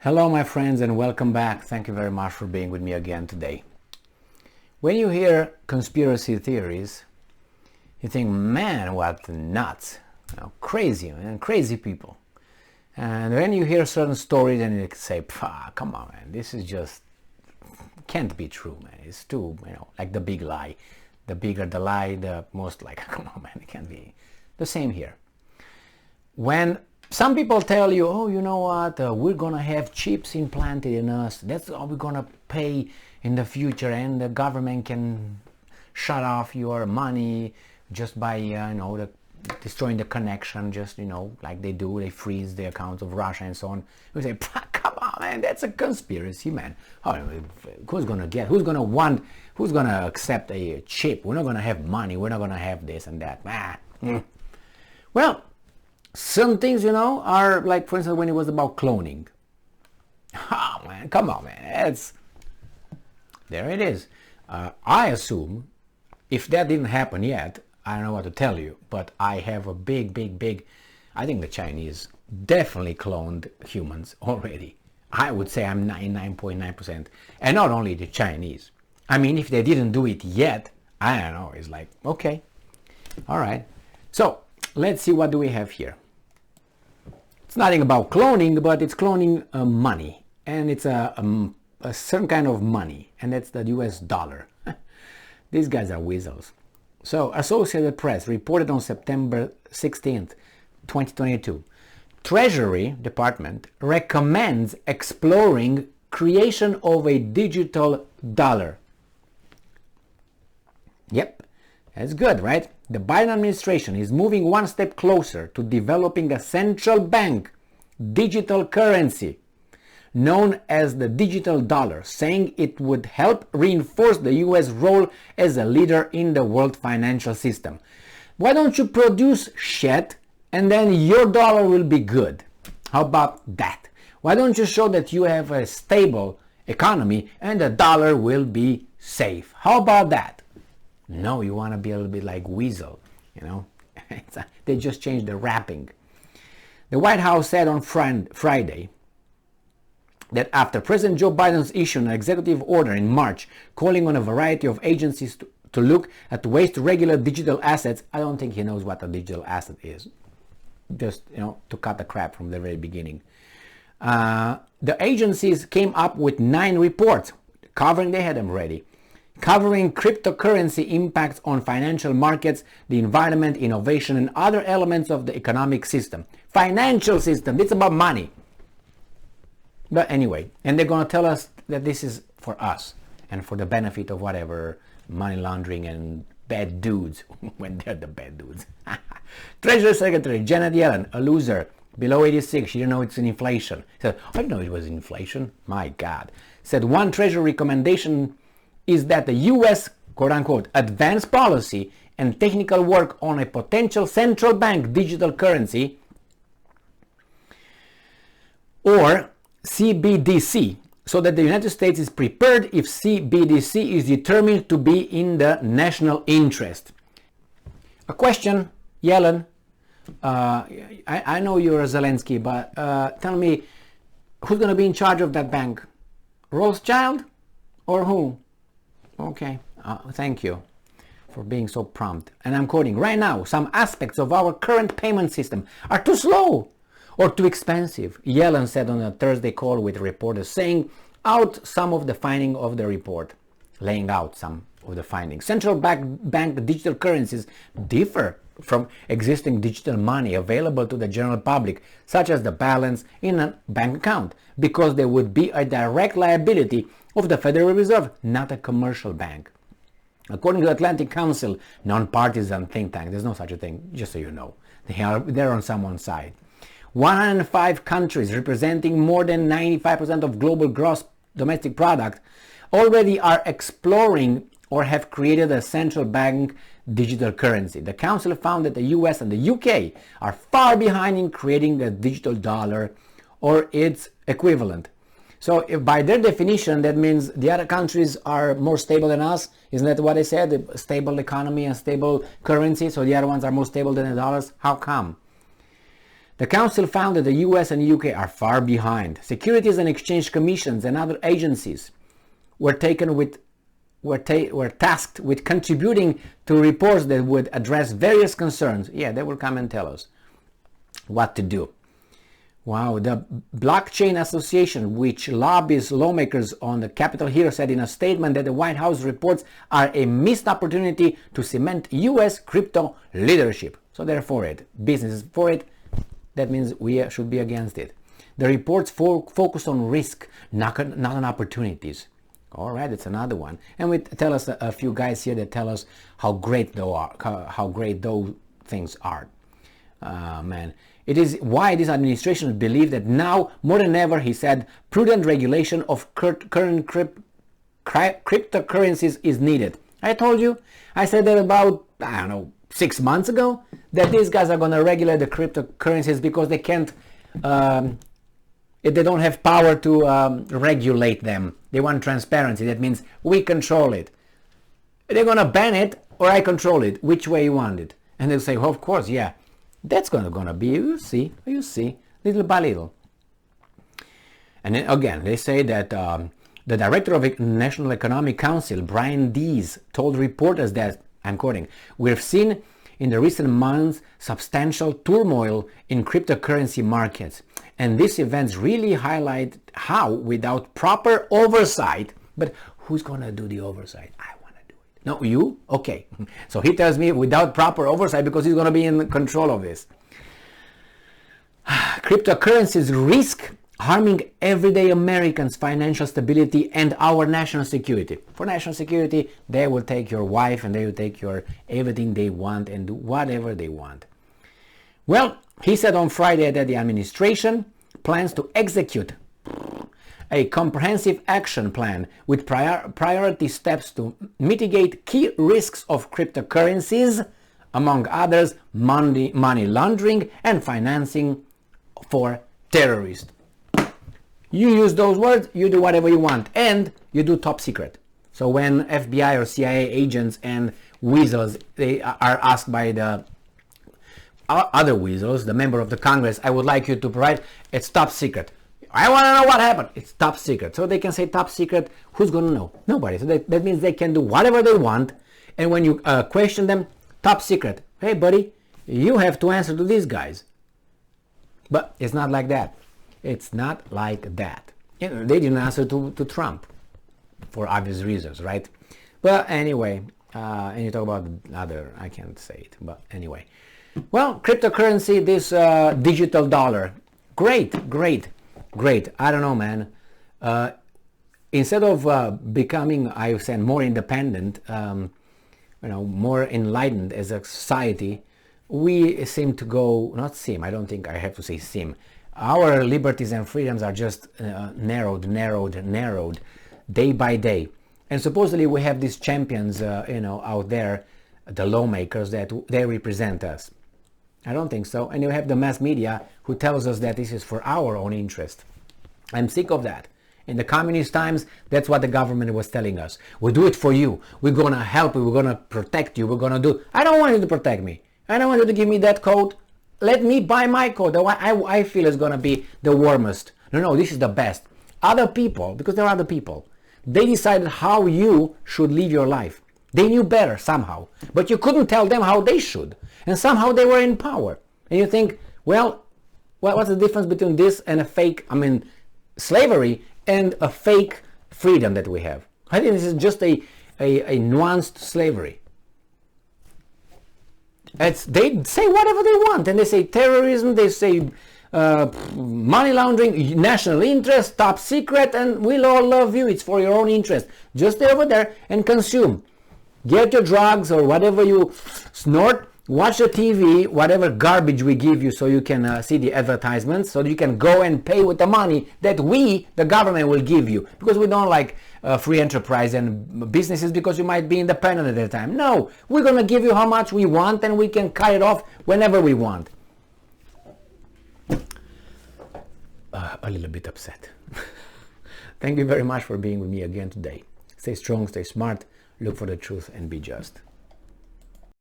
Hello my friends and welcome back. Thank you very much for being with me again today. When you hear conspiracy theories, you think, man, what nuts, crazy, man, crazy people. And when you hear certain stories and you say, come on, man, this is just, can't be true, man. It's too, like the big lie. The bigger the lie, the most like, come on, man, it can't be. The same here. When some people tell you, oh, you know what, we're going to have chips implanted in us. That's all we're going to pay in the future, and the government can shut off your money just by, destroying the connection, just, like they do. They freeze the accounts of Russia and so on. We say, come on, man, that's a conspiracy, man. Who's going to accept a chip? We're not going to have money. We're not going to have this and that. Well, some things, are like, for instance, when it was about cloning. Oh, man, come on, man. There it is. I assume, if that didn't happen yet, I don't know what to tell you, but I have a big, I think the Chinese definitely cloned humans already. I would say I'm 99.9%. And not only the Chinese. I mean, if they didn't do it yet, I don't know. It's like, okay, all right. So let's see, what do we have here? It's nothing about cloning, but it's cloning money, and it's a certain kind of money, and that's the US dollar. These guys are weasels. So Associated Press reported on September 16th, 2022, Treasury Department recommends exploring creation of a digital dollar. Yep, that's good, right? The Biden administration is moving one step closer to developing a central bank digital currency known as the digital dollar, saying it would help reinforce the US role as a leader in the world financial system. Why don't you produce shit and then your dollar will be good? How about that? Why don't you show that you have a stable economy and the dollar will be safe? How about that? No, you want to be a little bit like Weasel, They just changed the wrapping. The White House said on Friday that after President Joe Biden's issued an executive order in March calling on a variety of agencies to look at ways to regulate digital assets, I don't think he knows what a digital asset is. Just, to cut the crap from the very beginning. The agencies came up with 9 reports covering, they had them ready, covering cryptocurrency impacts on financial markets, the environment, innovation, and other elements of the economic system. Financial system, it's about money. But anyway, and they're going to tell us that this is for us and for the benefit of whatever money laundering and bad dudes, when they're the bad dudes. Treasury Secretary Janet Yellen, a loser, below 86, she didn't know it's an inflation. Said, I didn't know it was inflation. My God. Said one Treasury recommendation is that the U.S., quote-unquote, advanced policy and technical work on a potential central bank digital currency, or CBDC, so that the United States is prepared if CBDC is determined to be in the national interest. A question, Yellen, I know you're a Zelensky, but tell me, who's going to be in charge of that bank? Rothschild or who? Okay, thank you for being so prompt. And I'm quoting, right now, some aspects of our current payment system are too slow or too expensive, Yellen said on a Thursday call with reporters, saying out some of the findings of the report, laying out some of the findings. Central bank digital currencies differ from existing digital money available to the general public, such as the balance in a bank account, because they would be a direct liability of the Federal Reserve, not a commercial bank. According to the Atlantic Council, non-partisan think tank, there's no such a thing, just so you know. They're on someone's side. 105 countries representing more than 95% of global gross domestic product already are exploring or have created a central bank digital currency. The Council found that the US and the UK are far behind in creating a digital dollar or its equivalent. So if by their definition, that means the other countries are more stable than us. Isn't that what they said? A stable economy and stable currency, so the other ones are more stable than the dollars. How come? The Council found that the US and UK are far behind. Securities and Exchange Commissions and other agencies were tasked with contributing to reports that would address various concerns. Yeah, they will come and tell us what to do. Wow, the Blockchain Association, which lobbies lawmakers on the Capitol Hill, said in a statement that the White House reports are a missed opportunity to cement US crypto leadership. So they're for it. Business is for it. That means we should be against it. The reports focus on risk, not on opportunities. All right, it's another one. And we tell us a few guys here that tell us how great those things are. Man, it is why this administration believes that now more than ever, he said, prudent regulation of current cryptocurrencies is needed. I told you, I said that about, I don't know, 6 months ago, that these guys are going to regulate the cryptocurrencies because they can't, they don't have power to regulate them. They want transparency. That means we control it. They're going to ban it or I control it. Which way you want it? And they'll say, well, of course, yeah. That's going to be, you see, little by little. And then again, they say that the director of the National Economic Council, Brian Dees, told reporters that, I'm quoting, "We've seen in the recent months substantial turmoil in cryptocurrency markets. And these events really highlight how, without proper oversight," but who's going to do the oversight? I want to do it. No, you? Okay. So he tells me without proper oversight because he's going to be in control of this. Cryptocurrencies risk harming everyday Americans' financial stability and our national security. For national security, they will take your wife and they will take your everything they want and do whatever they want. Well, he said on Friday that the administration plans to execute a comprehensive action plan with priority steps to mitigate key risks of cryptocurrencies, among others, money laundering and financing for terrorists. You use those words, you do whatever you want, and you do top secret. So when FBI or CIA agents and weasels, they are asked by the other weasels, the member of the Congress, I would like you to provide, it's top secret. I want to know what happened. It's top secret. So they can say top secret. Who's going to know? Nobody. So that means they can do whatever they want. And when you question them, top secret. Hey, buddy, you have to answer to these guys. But it's not like that. It's not like that. You know, they didn't answer to Trump for obvious reasons, right? But anyway, and you talk about other, I can't say it, but anyway. Well, cryptocurrency, this digital dollar, great. I don't know, man. Instead of becoming, I said, more independent, more enlightened as a society, we seem to go, not seem, I don't think I have to say seem. Our liberties and freedoms are just narrowed day by day. And supposedly we have these champions, out there, the lawmakers, that they represent us. I don't think so. And you have the mass media who tells us that this is for our own interest. I'm sick of that. In the communist times, that's what the government was telling us. We'll do it for you. We're going to help you. We're going to protect you. We're going to do... I don't want you to protect me. I don't want you to give me that coat. Let me buy my coat. The one I feel is going to be the warmest. No, this is the best. Other people, because there are other people, they decided how you should live your life. They knew better somehow. But you couldn't tell them how they should. And somehow they were in power. And you think, well, what's the difference between this and a fake, slavery and a fake freedom that we have? I think this is just a nuanced slavery. They say whatever they want, and they say terrorism, they say money laundering, national interest, top secret, and we'll all love you. It's for your own interest. Just stay over there and consume. Get your drugs or whatever you snort. Watch the TV, whatever garbage we give you, so you can see the advertisements, so you can go and pay with the money that we, the government, will give you. Because we don't like free enterprise and businesses because you might be independent at that time. No, we're going to give you how much we want and we can cut it off whenever we want. A little bit upset. Thank you very much for being with me again today. Stay strong, stay smart, look for the truth and be just.